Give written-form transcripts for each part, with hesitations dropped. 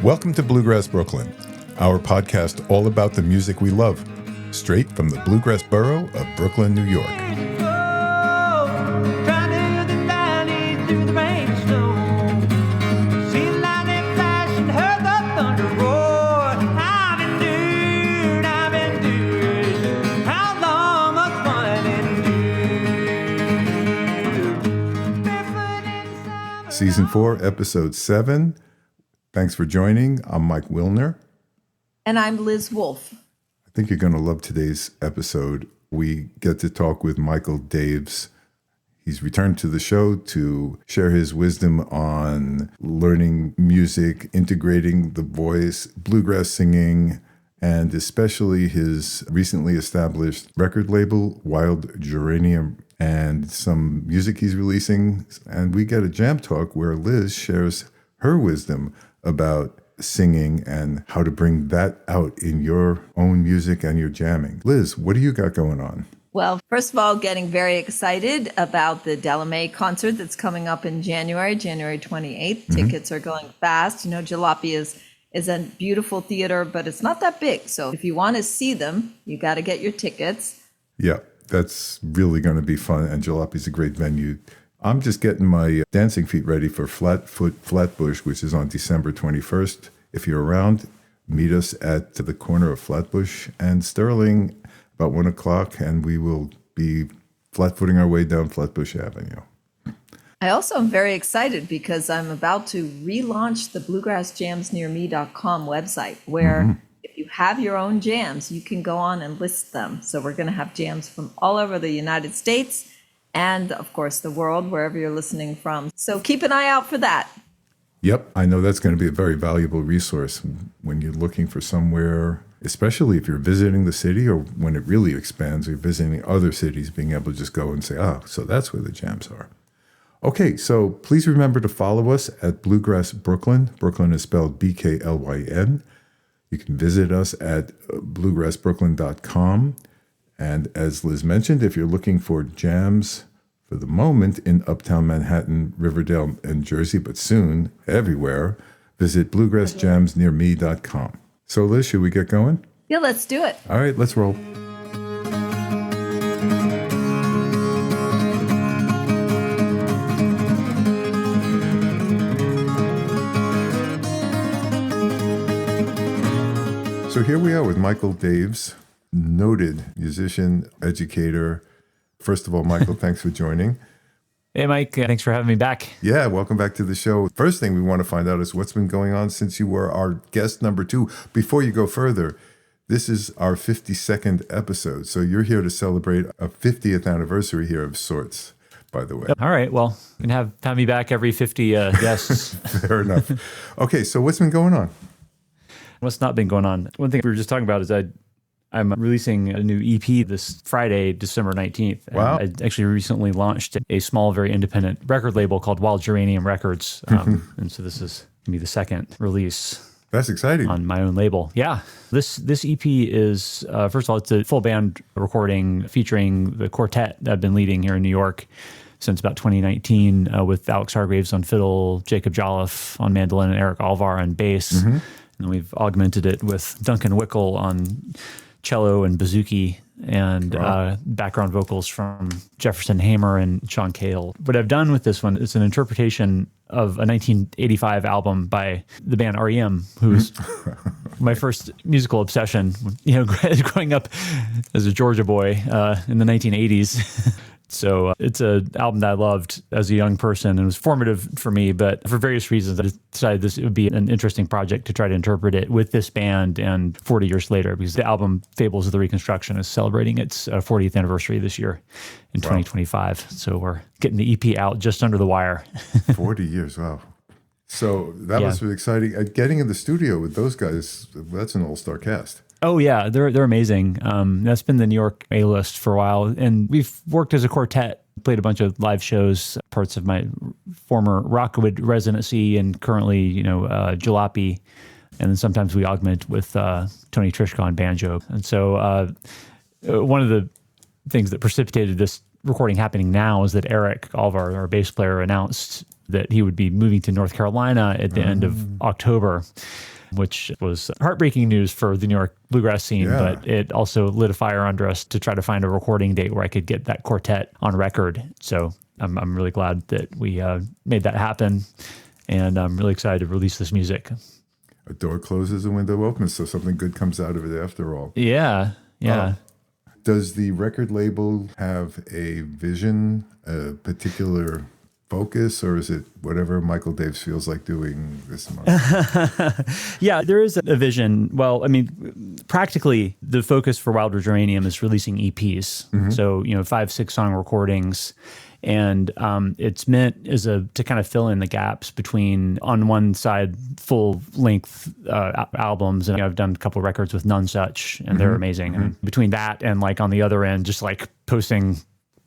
Welcome to Bluegrass Brooklyn, our podcast all about the music we love, straight from the Bluegrass borough of Brooklyn, New York. Season 4, Episode 7. Thanks for joining. I'm Mike Wilner. And I'm Liz Wolfe. I think you're going to love today's episode. We get to talk with Michael Daves. He's returned to the show to share his wisdom on learning music, integrating the voice, bluegrass singing, and especially his recently established record label, Wild Geranium, and some music he's releasing. And we get a jam talk where Liz shares her wisdom about singing and how to bring that out in your own music and your jamming. Liz, what do you got going on? Well, first of all, getting very excited about the Delamay concert that's coming up in January 28th. Mm-hmm. Tickets are going fast. You know, Jalopy is a beautiful theater, but it's not that big. So if you want to see them, you got to get your tickets. Yeah. That's really going to be fun, and Jalopy's a great venue. I'm just getting my dancing feet ready for Flatfoot Flatbush, which is on December 21st. If you're around, meet us at the corner of Flatbush and Sterling about 1 o'clock, and we will be flat-footing our way down Flatbush Avenue. I also am very excited because I'm about to relaunch the bluegrassjamsnearme.com website, where if you have your own jams, you can go on and list them. So we're going to have jams from all over the United States and, of course, the world, wherever you're listening from. So keep an eye out for that. Yep, I know that's going to be a very valuable resource when you're looking for somewhere, especially if you're visiting the city or when it really expands or visiting other cities, being able to just go and say, so that's where the jams are. Okay, so please remember to follow us at Bluegrass Brooklyn. Brooklyn is spelled BKLYN. You can visit us at bluegrassbrooklyn.com. And as Liz mentioned, if you're looking for jams for the moment in Uptown Manhattan, Riverdale, and Jersey, but soon everywhere, visit bluegrassjamsnearme.com. So Liz, should we get going? Yeah, let's do it. All right, let's roll. So here we are with Michael Daves, noted musician, educator. First of all, Michael, thanks for joining. Hey, Mike. Thanks for having me back. Yeah, welcome back to the show. First thing we want to find out is what's been going on since you were our guest number 2. Before you go further, this is our 52nd episode. So you're here to celebrate a 50th anniversary here of sorts, by the way. All right. Well, you can have me back every 50 guests. Fair enough. Okay, so what's been going on? What's not been going on? One thing we were just talking about is I'm releasing a new EP this Friday, December 19th. Wow. I actually recently launched a small, very independent record label called Wild Geranium Records. And so this is going to be the second release. That's exciting. On my own label. Yeah. This EP is, first of all, it's a full band recording featuring the quartet that I've been leading here in New York since about 2019 with Alex Hargraves on fiddle, Jacob Jolliffe on mandolin, and Eric Alvar on bass. Mm-hmm. And we've augmented it with Duncan Wickel on cello and bouzouki and background vocals from Jefferson Hamer and Sean Cale. What I've done with this one is an interpretation of a 1985 album by the band REM, who's my first musical obsession, growing up as a Georgia boy in the 1980s. So it's an album that I loved as a young person and it was formative for me, but for various reasons, I decided it would be an interesting project to try to interpret it with this band and 40 years later, because the album Fables of the Reconstruction is celebrating its 40th anniversary this year in 2025. So we're getting the EP out just under the wire. 40 years, wow. So that was really exciting. Getting in the studio with those guys, that's an all-star cast. Oh yeah, they're amazing. That's been the New York A-list for a while, and we've worked as a quartet, played a bunch of live shows, parts of my former Rockwood residency, and currently, Jalopy, and then sometimes we augment with Tony Trishka on banjo. And so one of the things that precipitated this recording happening now is that Eric Alvar, our bass player, announced that he would be moving to North Carolina at the end of October, which was heartbreaking news for the New York bluegrass scene, but it also lit a fire under us to try to find a recording date where I could get that quartet on record. So I'm really glad that we made that happen, and I'm really excited to release this music. A door closes, a window opens, so something good comes out of it after all. Yeah. Does the record label have a vision, a particular focus, or is it whatever Michael Daves feels like doing this month? Yeah, there is a vision. Well, I mean, practically the focus for Wild Geranium is releasing EPs. So, 5-6 song recordings. And it's meant as to kind of fill in the gaps between, on one side, full length albums. And I've done a couple records with None Such, and they're amazing. And between that and like on the other end, just like posting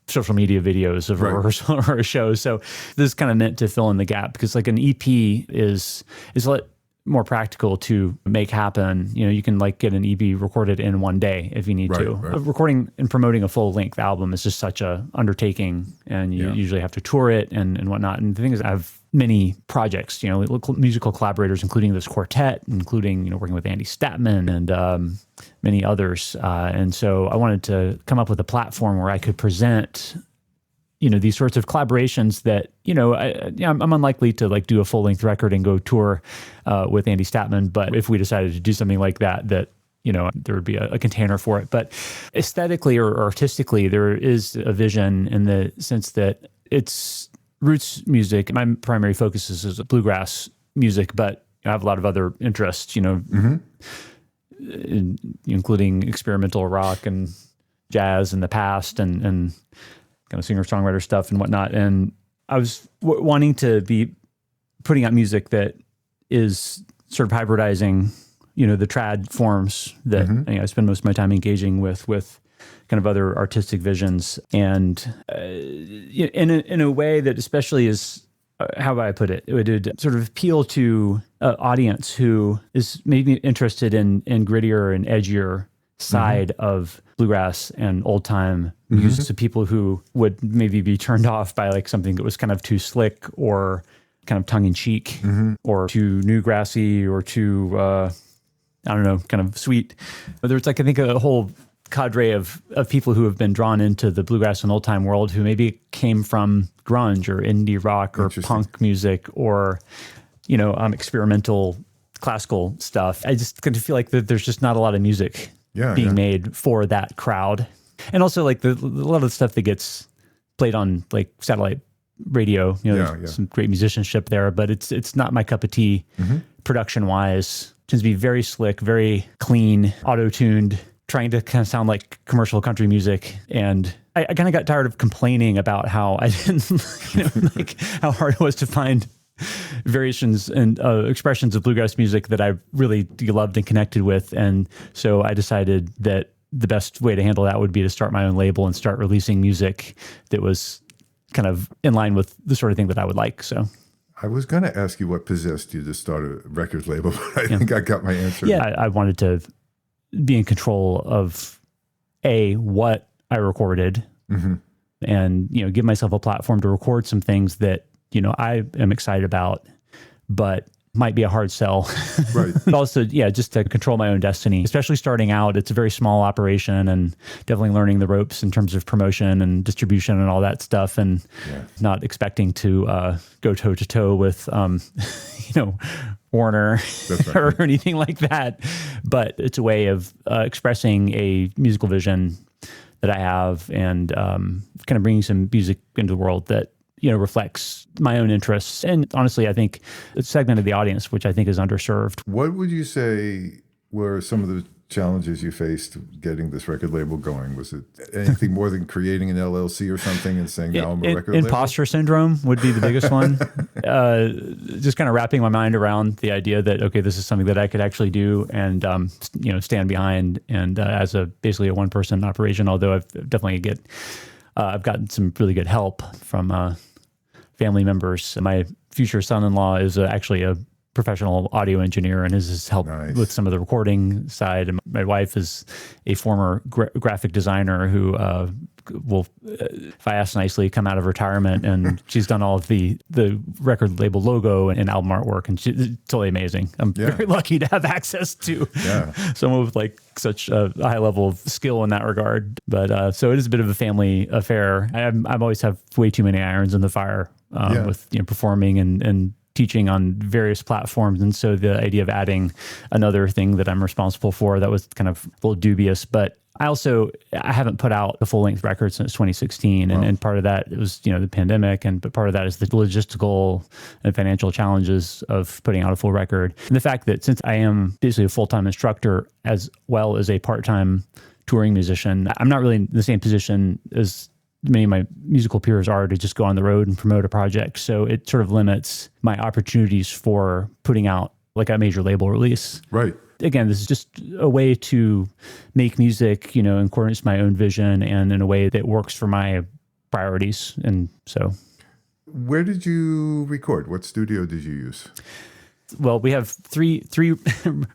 social media videos of a rehearsal or a show. So this is kind of meant to fill in the gap, because like an EP is a lot more practical to make happen. You can like get an EP recorded in one day if you need to. Recording and promoting a full length album is just such a undertaking, and you usually have to tour it and whatnot. And the thing is, I have many projects, musical collaborators, including this quartet, including, working with Andy Statman and many others. And so I wanted to come up with a platform where I could present these sorts of collaborations that, I'm unlikely to like do a full length record and go tour with Andy Statman. But if we decided to do something like that, there would be a container for it. But aesthetically or artistically, there is a vision in the sense that it's roots music. My primary focus is bluegrass music, but I have a lot of other interests, including experimental rock and jazz in the past, and kind of singer-songwriter stuff and whatnot. And I was wanting to be putting out music that is sort of hybridizing, the trad forms that I spend most of my time engaging with kind of other artistic visions. And in a way that especially is, how would I put it? It would sort of appeal to an audience who is maybe interested in grittier and edgier side of bluegrass and old time music. So people who would maybe be turned off by like something that was kind of too slick or kind of tongue in cheek or too newgrassy or too, kind of sweet. But there's like, I think a whole cadre of people who have been drawn into the bluegrass and old time world who maybe came from grunge or indie rock or punk music or, experimental classical stuff. I just kind of feel like there's just not a lot of music being made for that crowd. And also like a lot of the stuff that gets played on like satellite radio, there's some great musicianship there, but it's not my cup of tea production wise. It tends to be very slick, very clean, auto-tuned, trying to kind of sound like commercial country music. And I kind of got tired of complaining about how I didn't, like how hard it was to find variations and expressions of bluegrass music that I really loved and connected with. And so I decided that the best way to handle that would be to start my own label and start releasing music that was kind of in line with the sort of thing that I would like. So I was going to ask you what possessed you to start a record label, but I think I got my answer. Yeah, I wanted to be in control of what I recorded and, give myself a platform to record some things that, I am excited about, but might be a hard sell. Right. But also, just to control my own destiny, especially starting out. It's a very small operation and definitely learning the ropes in terms of promotion and distribution and all that stuff, and not expecting to go toe to toe with, Warner or anything like that. But it's a way of expressing a musical vision that I have and kind of bringing some music into the world that, reflects my own interests. And honestly, I think it's segmented the audience, which I think is underserved. What would you say were some of the challenges you faced getting this record label going? Was it anything more than creating an LLC or something and saying, now I'm a record label? Imposter syndrome would be the biggest one. Just kind of wrapping my mind around the idea that, okay, this is something that I could actually do and, stand behind. And as basically a one-person operation, although I've gotten some really good help from family members. My future son-in-law is actually a professional audio engineer and has helped with some of the recording side. And my wife is a former graphic designer who will, if I ask nicely, come out of retirement, and she's done all of the record label logo and album artwork, and she's totally amazing. I'm very lucky to have access to someone with like such a high level of skill in that regard. But so it is a bit of a family affair. I always have way too many irons in the fire with performing and teaching on various platforms. And so the idea of adding another thing that I'm responsible for, that was kind of a little dubious. But I haven't put out a full-length record since 2016. And part of that was, the pandemic, but part of that is the logistical and financial challenges of putting out a full record. And the fact that since I am basically a full-time instructor as well as a part-time touring musician, I'm not really in the same position as many of my musical peers are to just go on the road and promote a project. So it sort of limits my opportunities for putting out like a major label release. Right. Again, this is just a way to make music, in accordance with my own vision and in a way that works for my priorities. And so. Where did you record? What studio did you use? Well, we have three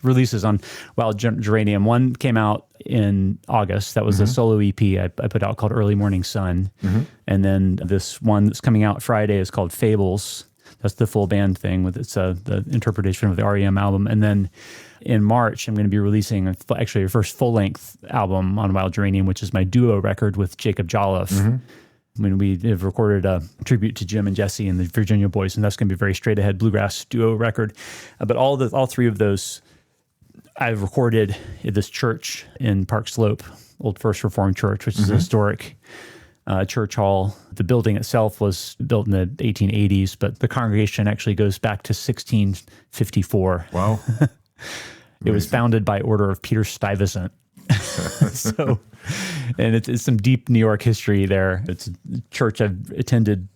releases on Wild Geranium. One came out in August. That was a solo EP I put out called Early Morning Sun. And then this one that's coming out Friday is called Fables. That's the full band thing with the interpretation of the REM album. And then in March, I'm going to be releasing actually a first full-length album on Wild Geranium, which is my duo record with Jacob Jolliffe. When we have recorded a tribute to Jim and Jesse and the Virginia Boys, and that's going to be a very straight-ahead bluegrass duo record. But all three of those I've recorded at this church in Park Slope, Old First Reformed Church, which is a historic church hall. The building itself was built in the 1880s, but the congregation actually goes back to 1654. Wow. It was founded by order of Peter Stuyvesant. So, and it's some deep New York history there. It's a church I've attended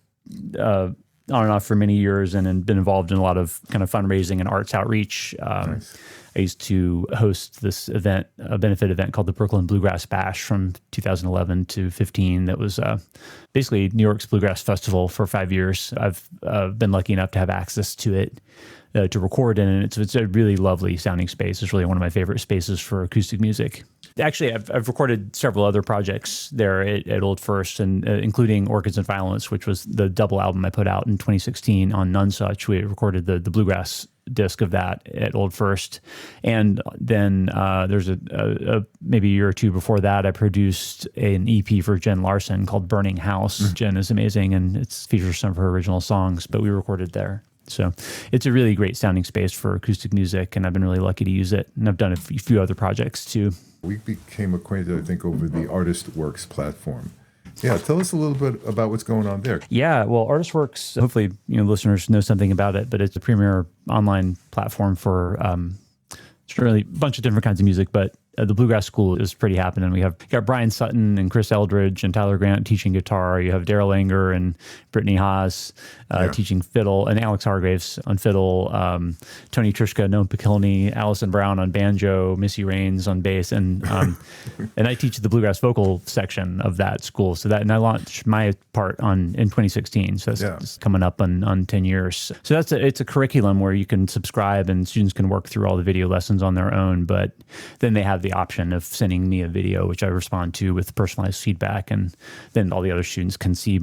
on and off for many years and been involved in a lot of kind of fundraising and arts outreach. Nice. I used to host this event, a benefit event called the Brooklyn Bluegrass Bash from 2011 to 15. That was basically New York's Bluegrass Festival for 5 years. I've been lucky enough to have access to it, to record in, and it's a really lovely sounding space. It's really one of my favorite spaces for acoustic music. Actually, I've recorded several other projects there at Old First, and including Orchids and Violence, which was the double album I put out in 2016 on None Such. We recorded the bluegrass disc of that at Old First. And then there's a maybe a year or two before that, I produced an EP for Jen Larson called Burning House. Jen is amazing, and it features some of her original songs, but we recorded there. So it's a really great sounding space for acoustic music, and I've been really lucky to use it. And I've done a few other projects too. We became acquainted, I think, over the Artistworks platform. Yeah, tell us a little bit about what's going on there. Yeah, well, Artistworks, hopefully, listeners know something about it, but it's a premier online platform for really a bunch of different kinds of music, but the Bluegrass School is pretty happening. We got Brian Sutton and Chris Eldridge and Tyler Grant teaching guitar. You have Daryl Anger and Brittany Haas teaching fiddle, and Alex Hargraves on fiddle, Tony Trishka, Noam Pekilny, Allison Brown on banjo, Missy Raines on bass, and and I teach the bluegrass vocal section of that school. So and I launched my part in 2016. So that's coming up on 10 years. So it's a curriculum where you can subscribe and students can work through all the video lessons on their own, but then they have the option of sending me a video, which I respond to with personalized feedback, and then all the other students can see,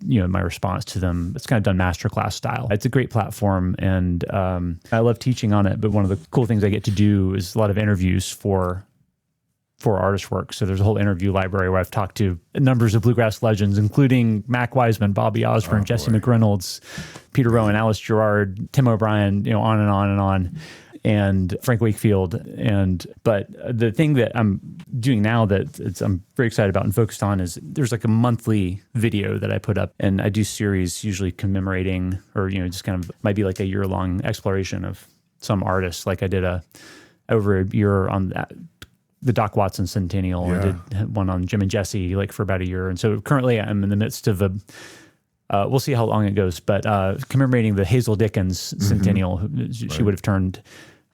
my response to them. It's kind of done masterclass style. It's a great platform, and I love teaching on it. But one of the cool things I get to do is a lot of interviews for Artistworks. So there's a whole interview library where I've talked to numbers of bluegrass legends, including Mac Wiseman, Bobby Osborne, Jesse McReynolds, Peter Rowan, Alice Gerard, Tim O'Brien, on and on and on, and Frank Wakefield. But the thing that I'm doing now that I'm very excited about and focused on is there's like a monthly video that I put up, and I do series usually commemorating, or just kind of might be like a year-long exploration of some artists. Like I did over a year on the Doc Watson Centennial. I did one on Jim and Jesse for about a year. And so currently I'm in the midst of we'll see how long it goes, but commemorating the Hazel Dickens Centennial. She would have turned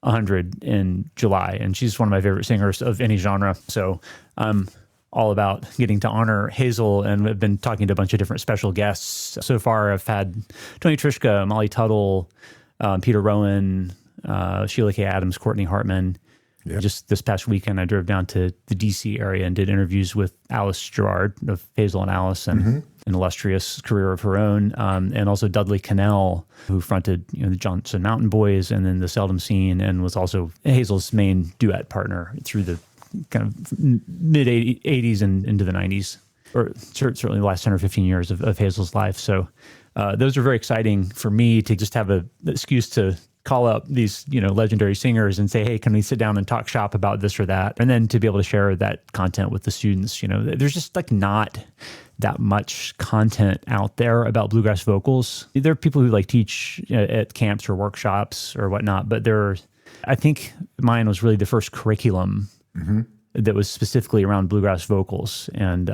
100 in July, and she's one of my favorite singers of any genre. So I'm all about getting to honor Hazel, and I've been talking to a bunch of different special guests. So far, I've had Tony Trishka, Molly Tuttle, Peter Rowan, Sheila K. Adams, Courtney Hartman, Yeah. Just this past weekend, I drove down to the DC area and did interviews with Alice Gerard of Hazel and Alice, and an illustrious career of her own, and also Dudley Cannell, who fronted the Johnson Mountain Boys and then the Seldom Scene, and was also Hazel's main duet partner through the kind of mid 80s and into the 90s, or certainly the last 10 or 15 years of Hazel's life. So those are very exciting for me to just have an excuse to call up these, legendary singers and say, hey, can we sit down and talk shop about this or that? And then to be able to share that content with the students. There's just like not that much content out there about bluegrass vocals. There are people who teach at camps or workshops or whatnot, but I think mine was really the first curriculum that was specifically around bluegrass vocals. And,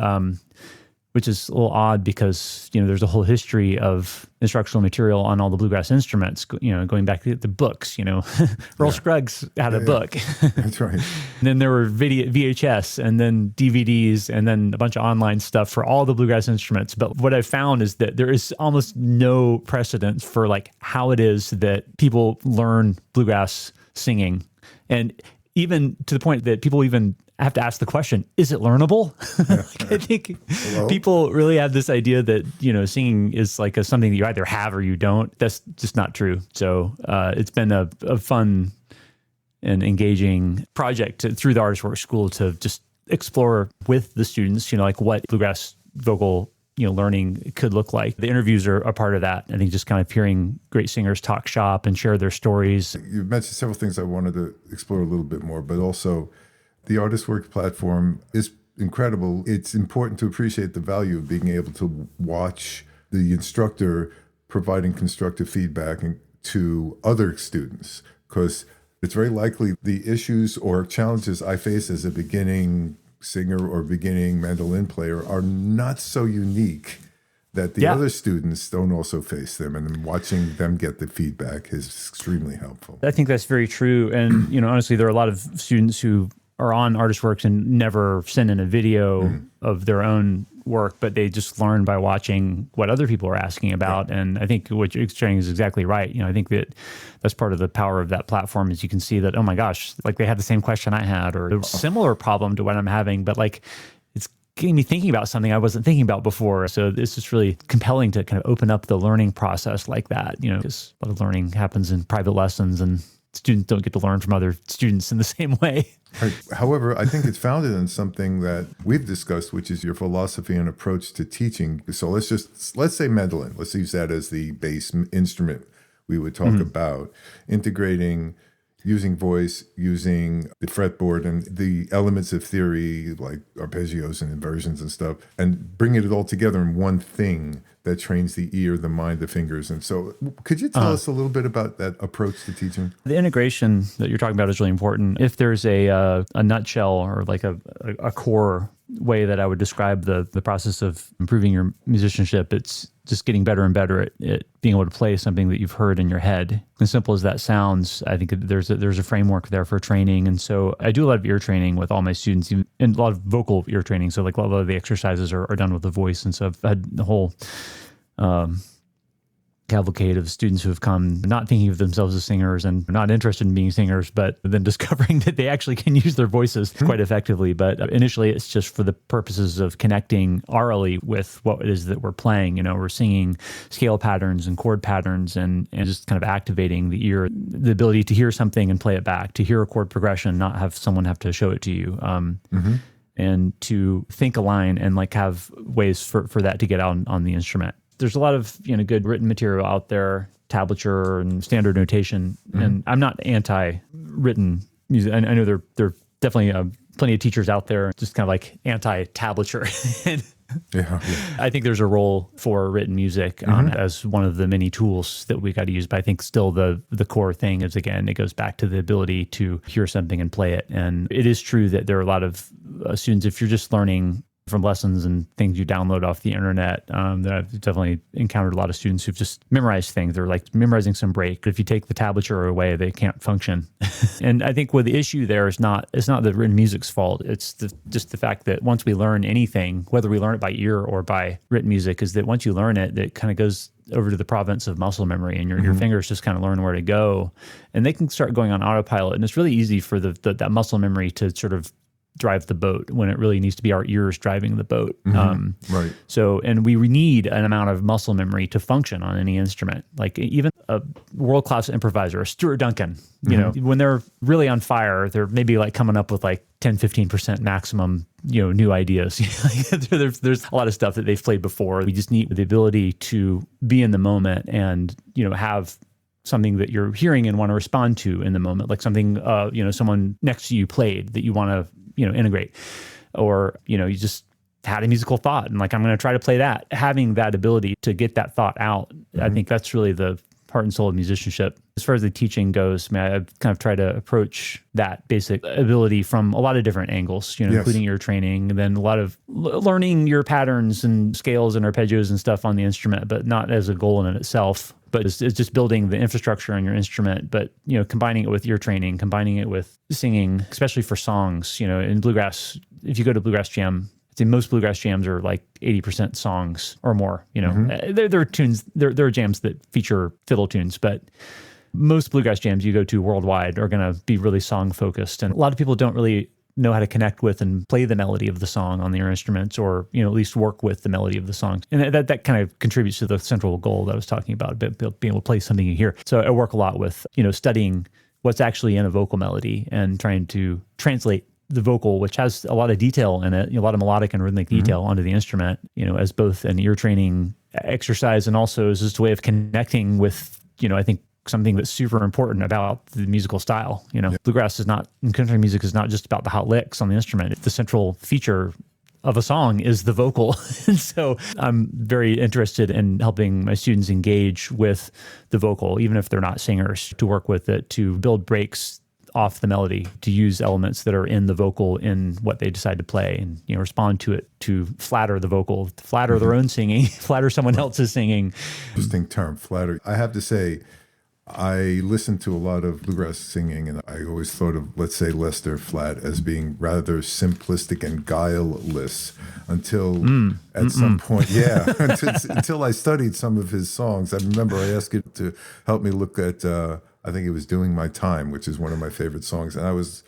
which is a little odd because, there's a whole history of instructional material on all the bluegrass instruments, going back to the books, Earl Scruggs had a book. That's right. And then there were VHS and then DVDs and then a bunch of online stuff for all the bluegrass instruments. But what I found is that there is almost no precedent for how it is that people learn bluegrass singing. And even to the point that people even have to ask the question, is it learnable? I think people really have this idea that, singing is something that you either have or you don't. That's just not true. So it's been a fun and engaging project through the Artistworks School to just explore with the students, what bluegrass vocal learning could look like. The interviews are a part of that. I think just kind of hearing great singers talk shop and share their stories. You mentioned several things I wanted to explore a little bit more, but also the Artistworks platform is incredible. It's important to appreciate the value of being able to watch the instructor providing constructive feedback to other students, because it's very likely the issues or challenges I face as a beginning singer or beginning mandolin player are not so unique that the other students don't also face them, and then watching them get the feedback is extremely helpful. I think that's very true. And, honestly, there are a lot of students who are on Artistworks and never send in a video of their own work, but they just learn by watching what other people are asking about. And I think what you're saying is exactly right. I think that's part of the power of that platform is you can see that, oh my gosh, they had the same question I had or a similar problem to what I'm having, but it's getting me thinking about something I wasn't thinking about before. So it's just really compelling to kind of open up the learning process like that, because a lot of learning happens in private lessons and students don't get to learn from other students in the same way. Right. However, I think it's founded in something that we've discussed, which is your philosophy and approach to teaching. So let's say mandolin. Let's use that as the base instrument we would talk about. Integrating, using voice, using the fretboard and the elements of theory like arpeggios and inversions and stuff, and bringing it all together in one thing that trains the ear, the mind, the fingers. And so could you tell us a little bit about that approach to teaching? The integration that you're talking about is really important. If there's a nutshell or a core way that I would describe the process of improving your musicianship, it's just getting better and better at being able to play something that you've heard in your head. As simple as that sounds, I think there's a framework there for training. And so I do a lot of ear training with all my students, and a lot of vocal ear training. So a lot of the exercises are done with the voice. And so I've had the whole cavalcade of students who have come not thinking of themselves as singers and not interested in being singers, but then discovering that they actually can use their voices quite effectively. But initially, it's just for the purposes of connecting orally with what it is that we're playing. We're singing scale patterns and chord patterns and just kind of activating the ear, the ability to hear something and play it back, to hear a chord progression, not have someone have to show it to you. And to think a line and have ways for that to get out on the instrument. There's a lot of good written material out there, tablature and standard notation, and I'm not anti-written music. I know there are definitely plenty of teachers out there just kind of anti-tablature. I think there's a role for written music as one of the many tools that we got to use. But I think still the core thing is, again, it goes back to the ability to hear something and play it. And it is true that there are a lot of students, if you're just learning from lessons and things you download off the internet, that I've definitely encountered a lot of students who've just memorized things. They're like memorizing some break. If you take the tablature away, they can't function. And I think what the issue there is it's not the written music's fault. It's just the fact that once we learn anything, whether we learn it by ear or by written music, is that once you learn it, it kind of goes over to the province of muscle memory, and your fingers just kind of learn where to go, and they can start going on autopilot. And it's really easy for that muscle memory to sort of drive the boat when it really needs to be our ears driving the boat. Right. So, and we need an amount of muscle memory to function on any instrument. Like even a world-class improviser, Stuart Duncan, you know, when they're really on fire, they're maybe like coming up with like 10-15% maximum, new ideas. There's a lot of stuff that they've played before. We just need the ability to be in the moment and, have something that you're hearing and want to respond to in the moment, like something, someone next to you played that you want to, integrate, or, you just had a musical thought and like, I'm going to try to play that. Having that ability to get that thought out, I think that's really the heart and soul of musicianship. As far as the teaching goes, I've kind of tried to approach that basic ability from a lot of different angles, including your training, and then a lot of learning your patterns and scales and arpeggios and stuff on the instrument, but not as a goal in itself. But it's just building the infrastructure on your instrument, but, combining it with your training, combining it with singing, especially for songs, in bluegrass. If you go to Bluegrass Jam, I'd say most Bluegrass jams are like 80% songs or more, There are tunes, there are jams that feature fiddle tunes, but most Bluegrass jams you go to worldwide are going to be really song focused. And a lot of people don't really know how to connect with and play the melody of the song on their instruments, or at least work with the melody of the song. And that kind of contributes to the central goal that I was talking about, being able to play something you hear. So I work a lot with studying what's actually in a vocal melody and trying to translate the vocal, which has a lot of detail in it, a lot of melodic and rhythmic detail onto the instrument, as both an ear training exercise and also as just a way of connecting with, I think, something that's super important about the musical style. Bluegrass is not, and country music is not just about the hot licks on the instrument. The central feature of a song is the vocal. And so I'm very interested in helping my students engage with the vocal, even if they're not singers, to work with it, to build breaks off the melody, to use elements that are in the vocal in what they decide to play, and respond to it, to flatter the vocal, to flatter their own singing, flatter someone else's singing. Interesting term, flatter. I have to say, I listened to a lot of bluegrass singing, and I always thought of, let's say, Lester Flatt as being rather simplistic and guileless until at some point, until I studied some of his songs. I remember I asked you to help me look at, I think it was Doing My Time, which is one of my favorite songs. And I was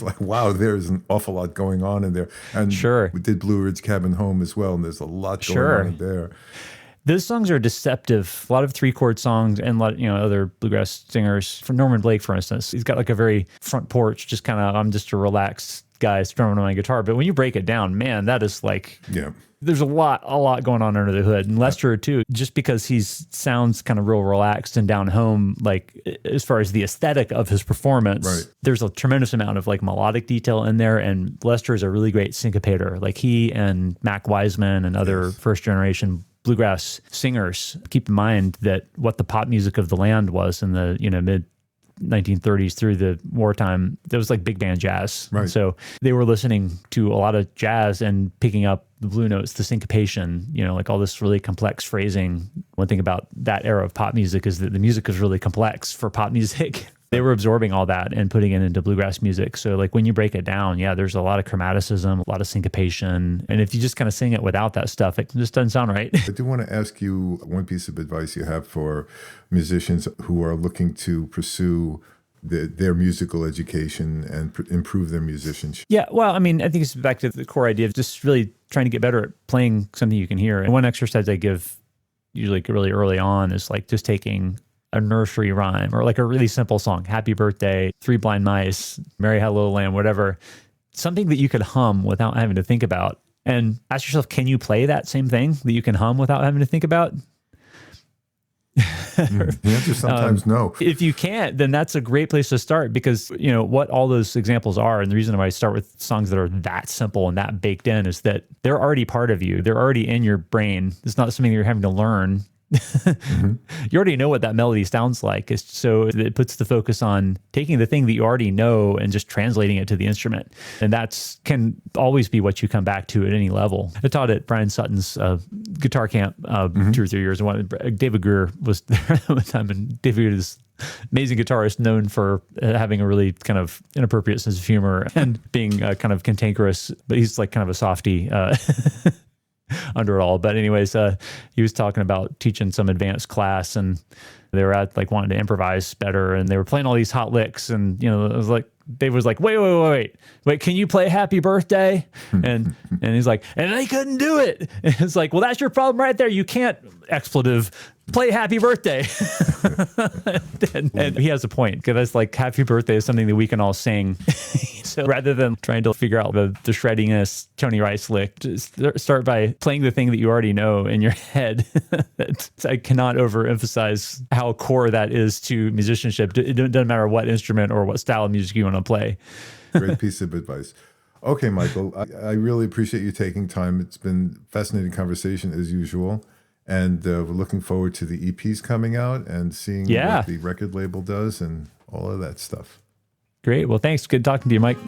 like, wow, there's an awful lot going on in there. And we did Blue Ridge Cabin Home as well, and there's a lot going on in there. Those songs are deceptive. A lot of 3-chord songs, and a lot, other bluegrass singers. For Norman Blake, for instance, he's got like a very front porch, just kind of, I'm just a relaxed guy strumming on my guitar. But when you break it down, man, that is like, there's a lot going on under the hood. And Lester too, just because he sounds kind of real relaxed and down home, like as far as the aesthetic of his performance, there's a tremendous amount of like melodic detail in there. And Lester is a really great syncopator. Like he and Mac Wiseman and other first generation bluegrass singers, keep in mind that what the pop music of the land was in the mid 1930s through the wartime, there was like big band jazz. Right. So they were listening to a lot of jazz and picking up the blue notes, the syncopation, like all this really complex phrasing. One thing about that era of pop music is that the music is really complex for pop music. They were absorbing all that and putting it into bluegrass music. So like when you break it down, there's a lot of chromaticism, a lot of syncopation. And if you just kind of sing it without that stuff, it just doesn't sound right. I do want to ask you one piece of advice you have for musicians who are looking to pursue their musical education and improve their musicianship. Yeah, well, I mean, I think it's back to the core idea of just really trying to get better at playing something you can hear. And one exercise I give usually really early on is like just taking a nursery rhyme or like a really simple song, Happy Birthday, Three Blind Mice, Mary Had a Little Lamb, whatever, something that you could hum without having to think about. And ask yourself, can you play that same thing that you can hum without having to think about? The answer sometimes no. If you can't, then that's a great place to start, because what all those examples are, and the reason why I start with songs that are that simple and that baked in, is that they're already part of you. They're already in your brain. It's not something you're having to learn. You already know what that melody sounds like. So it puts the focus on taking the thing that you already know and just translating it to the instrument. And that's can always be what you come back to at any level. I taught at Brian Sutton's guitar camp 2 or 3 years. David Greer was there at one time, and David Greer is amazing guitarist known for having a really kind of inappropriate sense of humor and being kind of cantankerous, but he's like kind of a softie under it all. But anyways, he was talking about teaching some advanced class, and they were at like wanting to improvise better, and they were playing all these hot licks, and it was like Dave was like, wait, can you play Happy Birthday? And he's like, and they couldn't do it. And it's like, well, that's your problem right there. You can't expletive play Happy Birthday. and he has a point, because it's like Happy Birthday is something that we can all sing. So rather than trying to figure out the shreddiness Tony Rice lick, just start by playing the thing that you already know in your head. I cannot overemphasize how core that is to musicianship. It doesn't matter what instrument or what style of music you want to play. Great piece of advice. Okay, Michael, I really appreciate you taking time. It's been a fascinating conversation as usual. And we're looking forward to the EPs coming out and seeing what the record label does and all of that stuff. Great. Well, thanks. Good talking to you, Mike.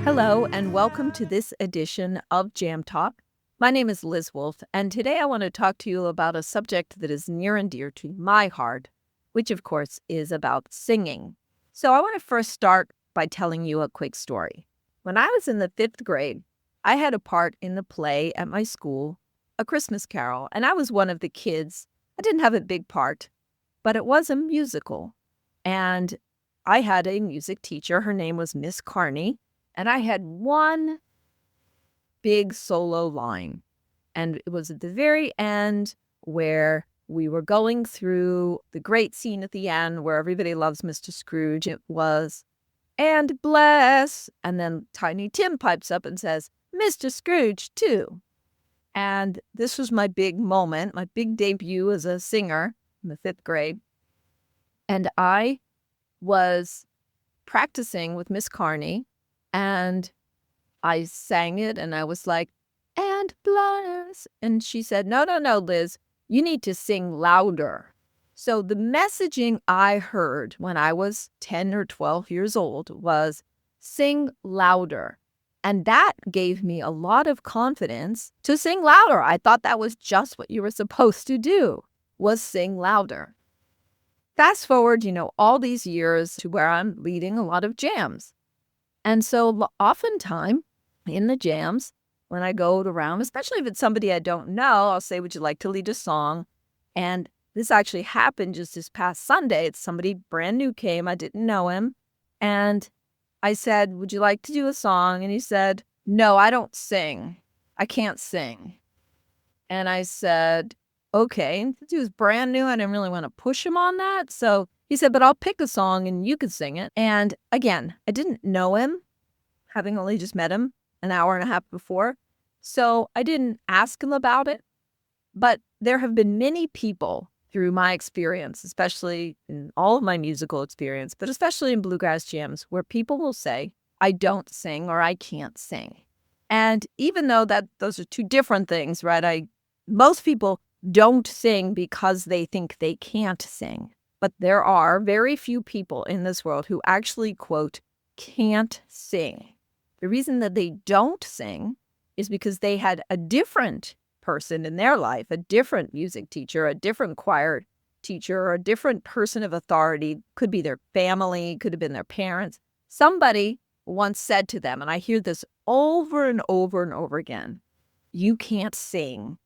Hello, and welcome to this edition of Jam Talk. My name is Liz Wolfe, and today I want to talk to you about a subject that is near and dear to my heart, which of course is about singing. So I want to first start by telling you a quick story. When I was in the 5th grade, I had a part in the play at my school, A Christmas Carol, and I was one of the kids. I didn't have a big part, but it was a musical. And I had a music teacher. Her name was Miss Carney, and I had one big solo line. And it was at the very end where we were going through the great scene at the end where everybody loves Mr. Scrooge. It was, and bless. And then Tiny Tim pipes up and says, Mr. Scrooge too. And this was my big moment, my big debut as a singer in the 5th grade. And I was practicing with Miss Carney, and I sang it, and I was like, and bless. And she said, no, Liz, you need to sing louder. So the messaging I heard when I was 10 or 12 years old was sing louder. And that gave me a lot of confidence to sing louder. I thought that was just what you were supposed to do, was sing louder. Fast forward, all these years to where I'm leading a lot of jams. And so oftentimes in the jams, when I go around, especially if it's somebody I don't know, I'll say, would you like to lead a song? And this actually happened just this past Sunday. It's somebody brand new came. I didn't know him. And I said, would you like to do a song? And he said, no, I don't sing. I can't sing. And I said, okay. And he was brand new. I didn't really want to push him on that. So he said, but I'll pick a song and you can sing it. And again, I didn't know him, having only just met him an hour and a half before. So I didn't ask him about it. But there have been many people through my experience, especially in all of my musical experience, but especially in bluegrass jams, where people will say, I don't sing or I can't sing. And even though that those are two different things, right? Most people don't sing because they think they can't sing. But there are very few people in this world who actually, quote, can't sing. The reason that they don't sing is because they had a different person in their life, a different music teacher, a different choir teacher, or a different person of authority. Could be their family, could have been their parents. Somebody once said to them, and I hear this over and over and over again, you can't sing.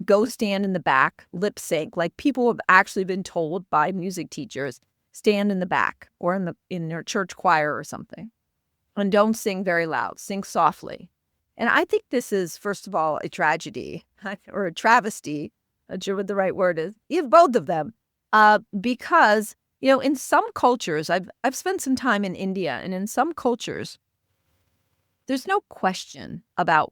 Go stand in the back, lip sync. Like people have actually been told by music teachers, stand in the back or in their church choir or something. And don't sing very loud, sing softly. And I think this is, first of all, a tragedy or a travesty. Not sure what the right word is. You have both of them. Because, in some cultures, I've spent some time in India, and in some cultures, there's no question about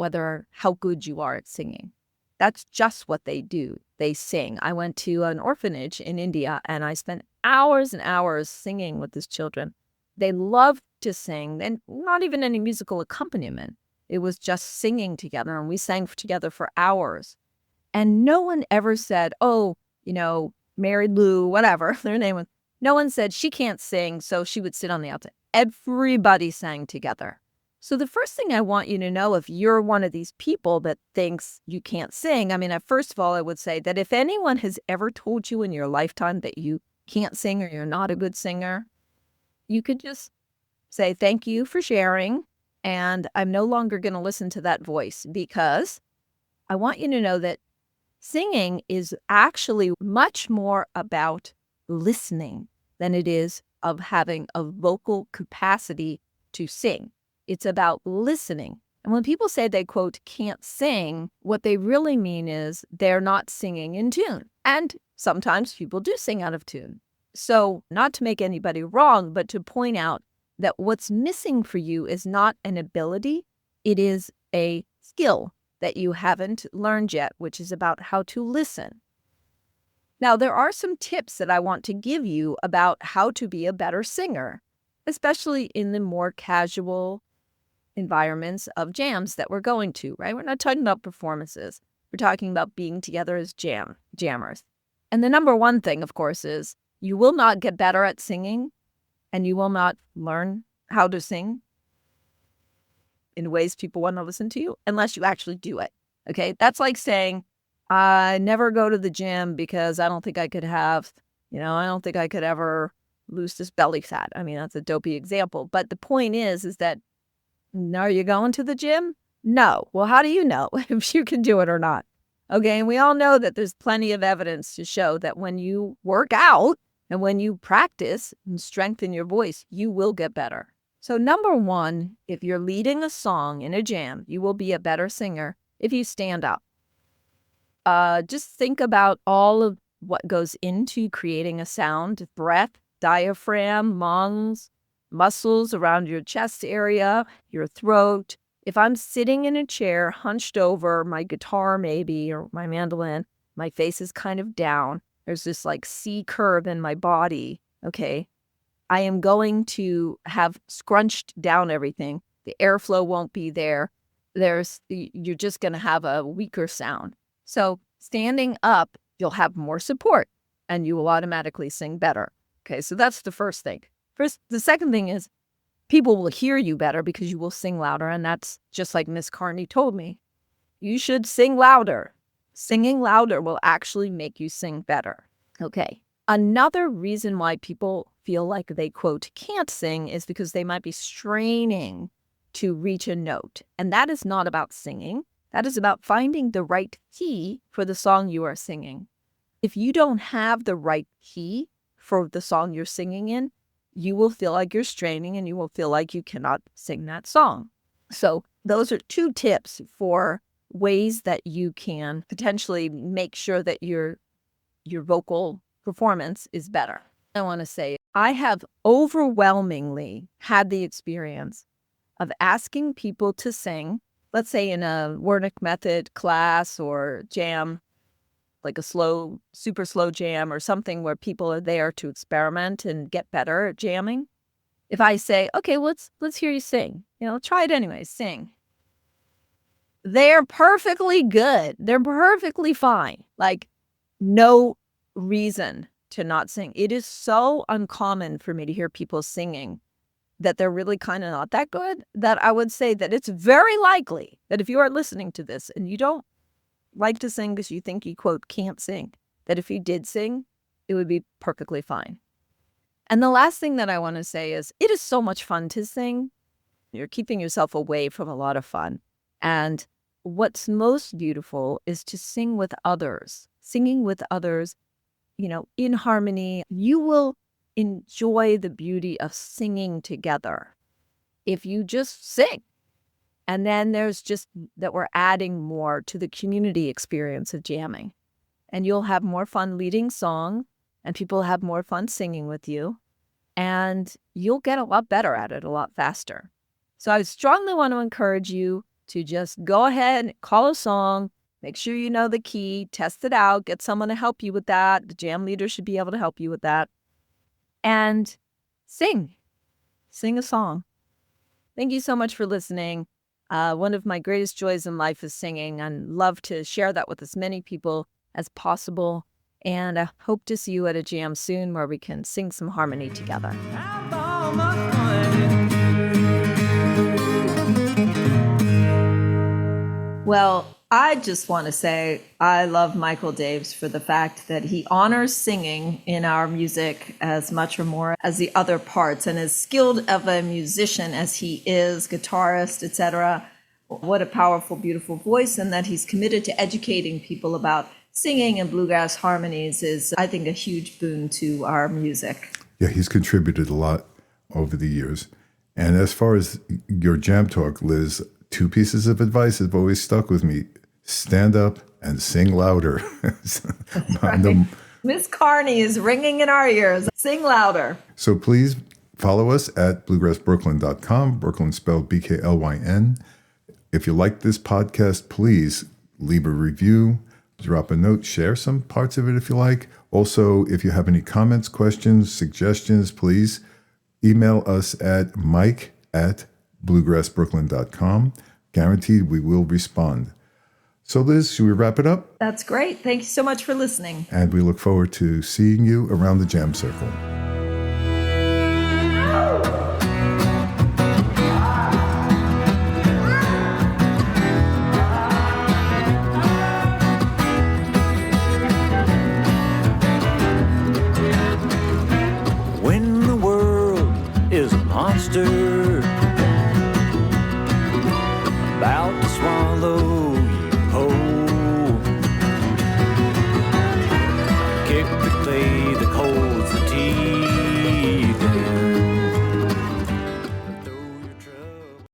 how good you are at singing. That's just what they do. they sing. I went to an orphanage in India and I spent hours and hours singing with these children. They loved to sing, and not even any musical accompaniment. It was just singing together, and we sang together for hours. And no one ever said, oh, Mary Lou, whatever their name was. No one said she can't sing, so she would sit on the outside. Everybody sang together. So the first thing I want you to know, if you're one of these people that thinks you can't sing, first of all, I would say that if anyone has ever told you in your lifetime that you can't sing or you're not a good singer, you could just say, thank you for sharing, and I'm no longer going to listen to that voice, because I want you to know that singing is actually much more about listening than it is of having a vocal capacity to sing. It's about listening. And when people say they, quote, can't sing, what they really mean is they're not singing in tune. And sometimes people do sing out of tune. So not to make anybody wrong, but to point out that what's missing for you is not an ability, it is a skill that you haven't learned yet, which is about how to listen. Now, there are some tips that I want to give you about how to be a better singer, especially in the more casual environments of jams that we're going to, right? We're not talking about performances. We're talking about being together as jammers. And the number one thing, of course, is you will not get better at singing, and you will not learn how to sing in ways people want to listen to you unless you actually do it, okay? That's like saying, I never go to the gym because I don't think I could have, I don't think I could ever lose this belly fat. That's a dopey example. But the point is that, are you going to the gym? No. Well, how do you know if you can do it or not? Okay, and we all know that there's plenty of evidence to show that when you work out and when you practice and strengthen your voice, you will get better. So number one, if you're leading a song in a jam, you will be a better singer if you stand up. Just think about all of what goes into creating a sound: breath, diaphragm, lungs, muscles around your chest area, your throat. If I'm sitting in a chair, hunched over, my guitar maybe, or my mandolin, my face is kind of down. There's this like C curve in my body, okay? I am going to have scrunched down everything. The airflow won't be there. You're just going to have a weaker sound. So standing up, you'll have more support and you will automatically sing better. Okay, so that's the first thing. The second thing is people will hear you better because you will sing louder. And that's just like Miss Carney told me. You should sing louder. Singing louder will actually make you sing better. Okay. Another reason why people feel like they, quote, can't sing is because they might be straining to reach a note. And that is not about singing. That is about finding the right key for the song you are singing. If you don't have the right key for the song you're singing in, you will feel like you're straining and you will feel like you cannot sing that song. So those are two tips for ways that you can potentially make sure that your vocal performance is better. I want to say I have overwhelmingly had the experience of asking people to sing, let's say in a Wernick method class or jam, like a super slow jam or something where people are there to experiment and get better at jamming. If I say, okay, let's hear you sing, try it anyway, sing. They're perfectly good. They're perfectly fine. Like no reason to not sing. It is so uncommon for me to hear people singing that they're really kind of not that good, that I would say that it's very likely that if you are listening to this and you don't like to sing because you think you, quote, can't sing, that if you did sing, it would be perfectly fine. And the last thing that I want to say is it is so much fun to sing. You're keeping yourself away from a lot of fun. And what's most beautiful is to sing with others. Singing with others, in harmony. You will enjoy the beauty of singing together if you just sing. And then there's just that we're adding more to the community experience of jamming. And you'll have more fun leading song, and people have more fun singing with you. And you'll get a lot better at it a lot faster. So I strongly want to encourage you to just go ahead and call a song, Make sure you know the key, test it out, get someone to help you with that. The jam leader should be able to help you with that. And sing a song. Thank you so much for listening. One of my greatest joys in life is singing, and love to share that with as many people as possible. And I hope to see you at a jam soon where we can sing some harmony together. Well, I just want to say I love Michael Daves for the fact that he honors singing in our music as much or more as the other parts, and as skilled of a musician as he is, guitarist, etc. What a powerful, beautiful voice, and that he's committed to educating people about singing and bluegrass harmonies is, I think, a huge boon to our music. Yeah, he's contributed a lot over the years. And as far as your jam talk, Liz, 2 pieces of advice have always stuck with me. Stand up and sing louder. Right. Miss Carney is ringing in our ears. Sing louder. So please follow us at bluegrassbrooklyn.com, Brooklyn spelled BKLYN. If you like this podcast, please leave a review, drop a note, share some parts of it if you like. Also, if you have any comments, questions, suggestions, please email us at mike@bluegrassbrooklyn.com. Guaranteed we will respond. So Liz, should we wrap it up? That's great. Thank you so much for listening. And we look forward to seeing you around the jam circle. When the world is a monster